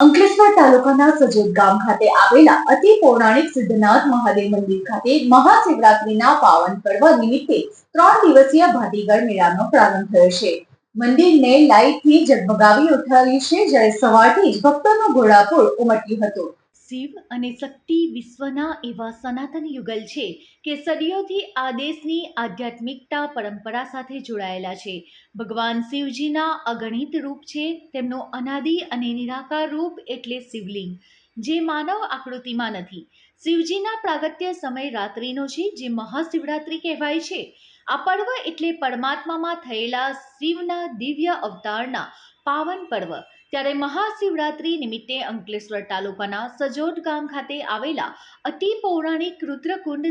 અંકલેશ્વર તાલુકાના સજોદ ગામ ખાતે આવેલા અતિ પૌરાણિક સિદ્ધનાથ મહાદેવ મંદિર ખાતે મહાશિવરાત્રીના પાવન પર્વ નિમિત્તે 3 દિવસીય ભાતીગળ મેળાનો પ્રારંભ થયો છે. મંદિરને લાઇટથી ઝગમગાવી ઉઠાવ્યું છે, જ્યારે સવારથી જ ભક્તોનું ઘોડાપુર ઉમટ્યું હતું. શિવ અને શક્તિ વિશ્વના એવા સનાતન યુગલ છે કે સદીઓથી આ દેશની આધ્યાત્મિકતા પરંપરા સાથે જોડાયેલા છે. ભગવાન શિવજીના અગણિત રૂપ છે. તેમનો અનાદિ અને નિરાકાર રૂપ એટલે શિવલિંગ, જે માનવ આકૃતિમાં નથી. શિવજીના પ્રાગટ્ય સમય રાત્રિનો છે, જે મહાશિવરાત્રિ કહેવાય છે. આ પર્વ એટલે પરમાત્મામાં થયેલા શિવના દિવ્ય અવતારના પાવન પર્વ. ત્યારે મહાશિવરાત્રી નિમિત્તે અંકલેશ્વર તાલુકાના સજોદ ગામ ખાતે આવેલા અતિ પૌરાણિક રુદ્રકુંડ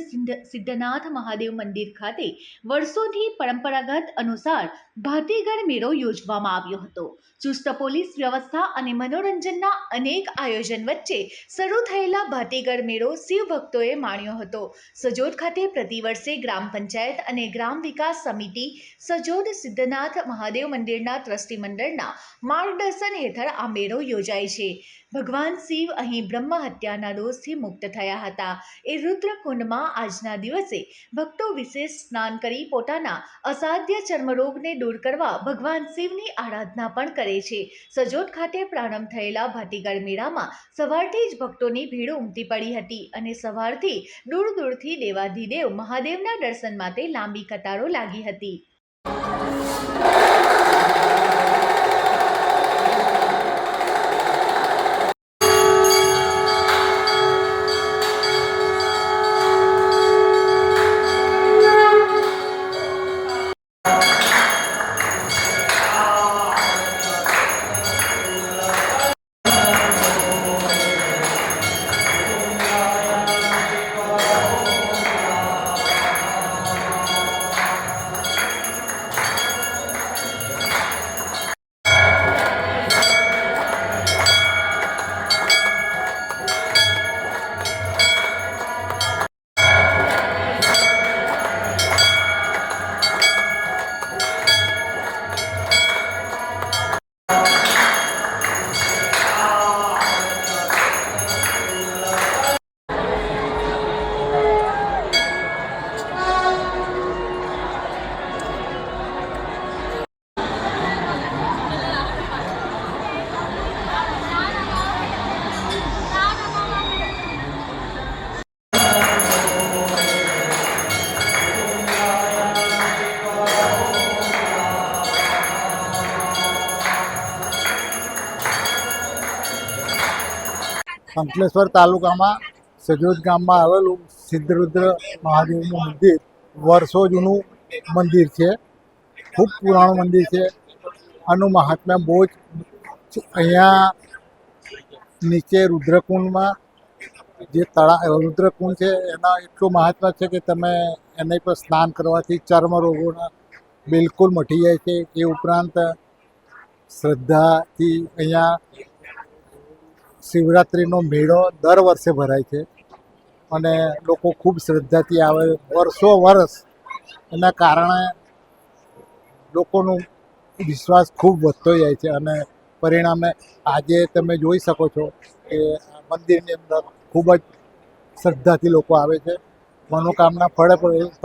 સિદ્ધનાથ મહાદેવ મંદિર ખાતે વર્ષોથી પરંપરાગત અનુસાર ભાતીગળ મેળો યોજવામાં આવ્યો હતો. ચુસ્ત પોલીસ વ્યવસ્થા અને મનોરંજનના અનેક આયોજન વચ્ચે શરૂ થયેલા ભાતીગળ મેળો શિવ ભક્તોએ માણ્યો હતો. સજોદ ખાતે પ્રતિવર્ષે ગ્રામ પંચાયત અને ગ્રામ વિકાસ સમિતિ સજોદ સિદ્ધનાથ મહાદેવ મંદિરના ટ્રસ્ટી મંડળના માર્ગદર્શન હેઠળ આ મેળો યોજાય છે. ભગવાન શિવ અહીં બ્રહ્મ હત્યાના દોષથી મુક્ત થયા હતા. એ રુદ્રકુંડમાં આજના દિવસે ભક્તો વિશેષ સ્નાન કરી પોતાના અસાધ્ય ચર્મરોગને દૂર કરવા ભગવાન શિવની આરાધના પણ કરે છે. સજોદ ખાતે પ્રારંભ થયેલા ભાતીગળ મેળામાં સવારથી જ ભક્તોની ભીડ ઉમટી પડી હતી અને સવારથી દૂર દૂરથી દેવાધિદેવ મહાદેવના દર્શન માટે લાંબી કતારો લાગી હતી. અંકલેશ્વર તાલુકામાં સજોદ ગામમાં આવેલું સિદ્ધરુદ્ર મહાદેવનું મંદિર વર્ષો જૂનું મંદિર છે. ખૂબ પુરાણું મંદિર છે. આનું મહાત્મ્ય બહુ જ. અહીંયા નીચે રુદ્રકુંડમાં જે રુદ્રકુંડ છે એના એટલું મહાત્મ્ય છે કે તમે એના પર સ્નાન કરવાથી ચર્મ રોગોના બિલકુલ મટી જાય છે. એ ઉપરાંત શ્રદ્ધાથી અહીંયા શિવરાત્રિનો મેળો દર વર્ષે ભરાય છે અને લોકો ખૂબ શ્રદ્ધાથી આવે. વર્ષો વર્ષ એના કારણે લોકોનો વિશ્વાસ ખૂબ વધતો જાય છે અને પરિણામે આજે તમે જોઈ શકો છો કે મંદિરની અંદર ખૂબ જ શ્રદ્ધાથી લોકો આવે છે. મનોકામના ફળે